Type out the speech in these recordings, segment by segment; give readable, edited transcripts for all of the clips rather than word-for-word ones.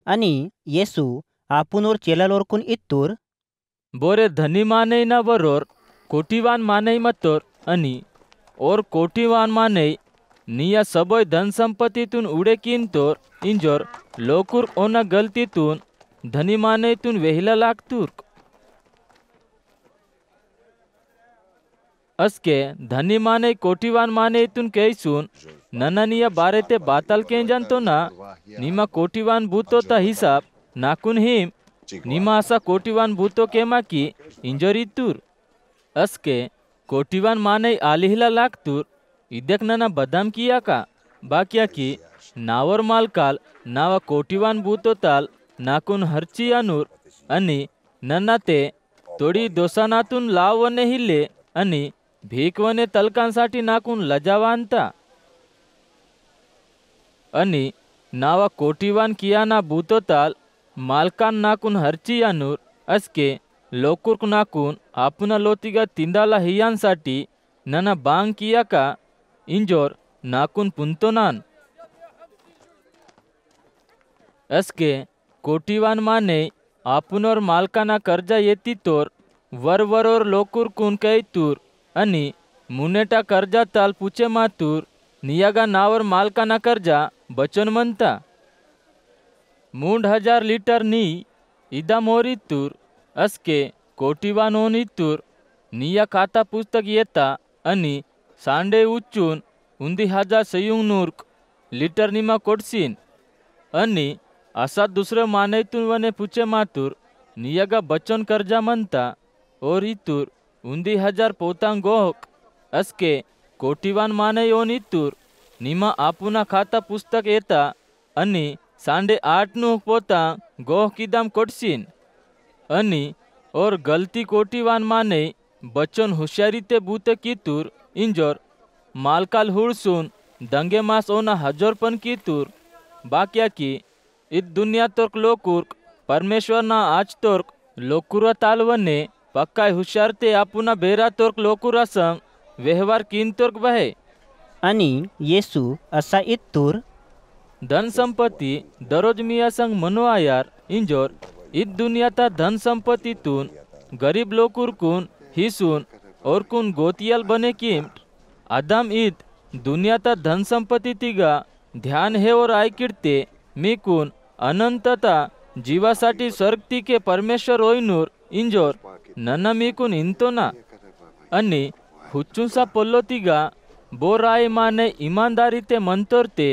आणि येसू आपुनोर चेलालोरकून इत्तूर बोरे धनी माने ना बरोर कोटीवान माने मत्तोर आणि और कोटीवान माने निया सबोय धन संपत्तीतून उडे किंतोर इंजोर लोकूर ओना गलतीतून धनी मानेतून वेहिला लागतूर असके धनी माने कोटीवान मानेतून कैसून नननिया बारे ते बाताल के जानतो ना निमा कोटीवान भूतोता हिसाब नाकून हिम निमा असा कोटीवान भूतो केमा की इंजोरी तूर असके कोटीवान माने आलिहिला लागतूर इदेक नना बदाम किया का बाकिया की नावर मालकाल नावा कोटीवान भूतो ताल नाकून हरची अनुर आणि नन्ना ते तोडी दोसानातून लावने हिले आणि भीकवने तलकांसाठी नाकून लजावांता आणि नावा कोटीवान कियाना भूतोताल मालकान नाकून हरची अनुर असके लोकुर्क नाकून आपना लोतिगा तिंदाला हियांसाठी नना बांग किया का इंजोर नाकून पुंतोनान असके कोटीवान माने आपनोर मालकाना कर्जा येती तोर वरवरोर लोकुरकून कै तूर आणि मुनेटा कर्जा ताल पुचे मातूर नियागा नावर मालकाना कर्जा बचन म्हणता मूंड 1000 लिटर नी इदा मोरी तूर असके कोटीवान होनी तूर निया खाता पुस्तक येता आणि सांडे उच्चून उंदी 1000 सयुंग नूर्क लिटर निमा कोडसीन आणि असा दुसरं मानेतून वने पुचे मातूर नियागा बचन कर्जा म्हणता और इतूर उंदी 1000 पोतांग गोहक असके कोटीवान माने योन इतूर निमा आपुना खाता पुस्तक येता आणि सांडे 8 नुह पोतांग गोह किदाम कोडसीन आणि और गलती कोटीवान माने बचन हुशारीते बूते कीतूर इंजोर मालकाल हुळसून दंगे मास ओना हजोरपन कीतूर बाक्या की इत दुनिया तोर्क लोकुर्क परमेश्वर ना आज तोर्क लोकुरा तालवने पक्काय हुशारते आपुना बेरा तोर्क लोकुरा संग व्यवहार किन तोर्क बहे आणि येसू असा इत्तूर धन संपत्ती दररोज मिया संग मनवायार इंजोर इत दुनियाता धन संपत्तीतून गरीब लोकुरकून हिसून और कुन गोतियाल बने किम्ट आदम इत दुनियाता धन संपत्ती तिगा ध्यान हे और ऐकिडते मी कुन अनंतता जीवासाठी स्वर्गती के परमेश्वर होईनूर इंजोर नन्ना मी कुन इंतो ना आणि हुच्चूसा पोल्लोतिगा बोराय माने ईमानदारी ते मंतोरते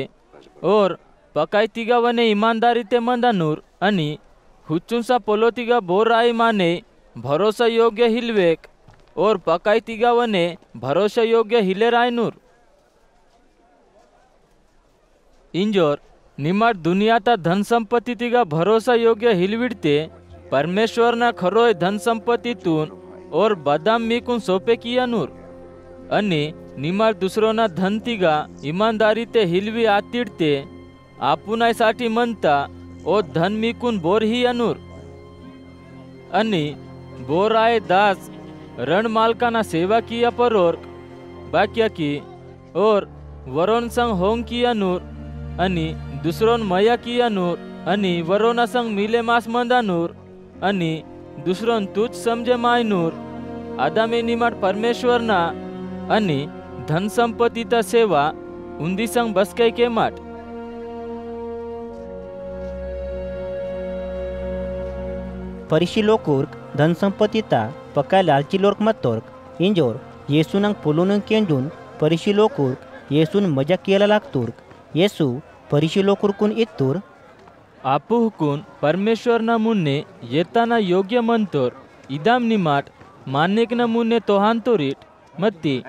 और पकायतिगा वने ईमानदारी ते मंदानूर आणि हुच्चूसा पोलोतिगा बोराय माने भरोसा योग्य हिलवेक और पकायतिगा वने भरोसा योग्य हिले रायनूर इंजोर निमाड दुनियाता धन संपत्ती तिगा भरोसा योग्य हिलविडते परमेश्वरना खरोय धन संपत्तीतून और बदाम मीकून सोपे किया नूर आणि निमाड दुसरोना धन तिगा ईमानदारी ते हिलवी आतिडते आपुनायसाठी म्हणता ओ धन मीकून बोर ही अनुर आणि बोराय दास रण मालकाना सेवा किया परोर बाक्या की और वरोन संग होंग किया नूर आणि दुसरोन मया किया नूर आणि वरोना संग मिले मास मंदा नूर आणि दुसरोन तुझ समजे माय नूर आदामे निमाड परमेश्वरना आणि धन संपत्तीता सेवा उंदी संग बसकै के माट परिशी लोकुर्क धन संपत्तीता पक्का लालची लोर्क मत्तोर्क इंजोर येसूनंग पोलूनंग केंजून परिशी लोकुर्क येसून मजा केला लागतुर्क येसू परिशी लोकुर्कून इत्तूर आपू हुकून परमेश्वरना मुन्ने येताना योग्य मंतोर इदाम निमाट मान्यकना मुन्ने तोहांतोरीट मत्ती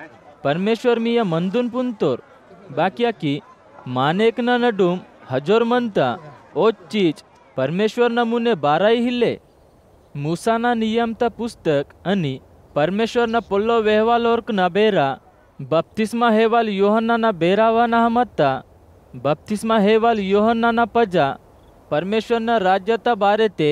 परमेश्वर मिया मंदून पुंतोर बाक्या की मानेकना नडूम हजोर म्हणता ओ चीज परमेश्वरना मुन्ने बाराई हिले मूसाना नियमता पुस्तक आणि परमेश्वरना पोल्लो वेहवालोर्क ना बेरा बप्तिस्मा हेवाल योहन्नाना बेरावाना हमत्ता बप्तिस्मा हेवाल योहन्नाना पजा परमेश्वरना राज्यता बारे ते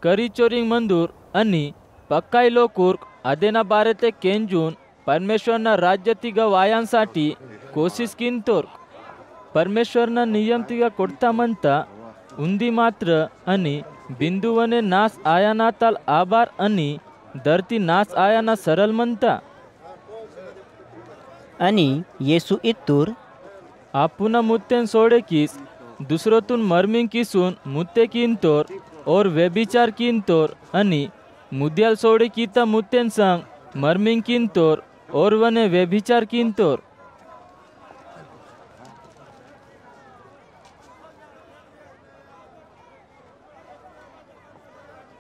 करी चोरिंग मंदूर आणि पक्काई लोकुर्क आदेना बारे ते केंजून परमेश्वरना राज्य तिगा वायांसाठी कोशिश किंतोर्क परमेश्वरना नियम तिगा कोडता म्हणता ઉંધી માત્ર અને બિંદુઓને નાશ આયાના તાલ આબાર અને ધરતી નાશ આયાના સરળ મનતા आणि येसू इत्तूर आपुना मुत्तेन सोडे किस दुसरोतून मर्मिंग किसून मुत्ते किंतोर और व्यभिचार किंतोर आणि मुद्याल सोडे किता मुत्तेन सांग मर्मिंग किंतोर और वने व्यभिचार किंतोर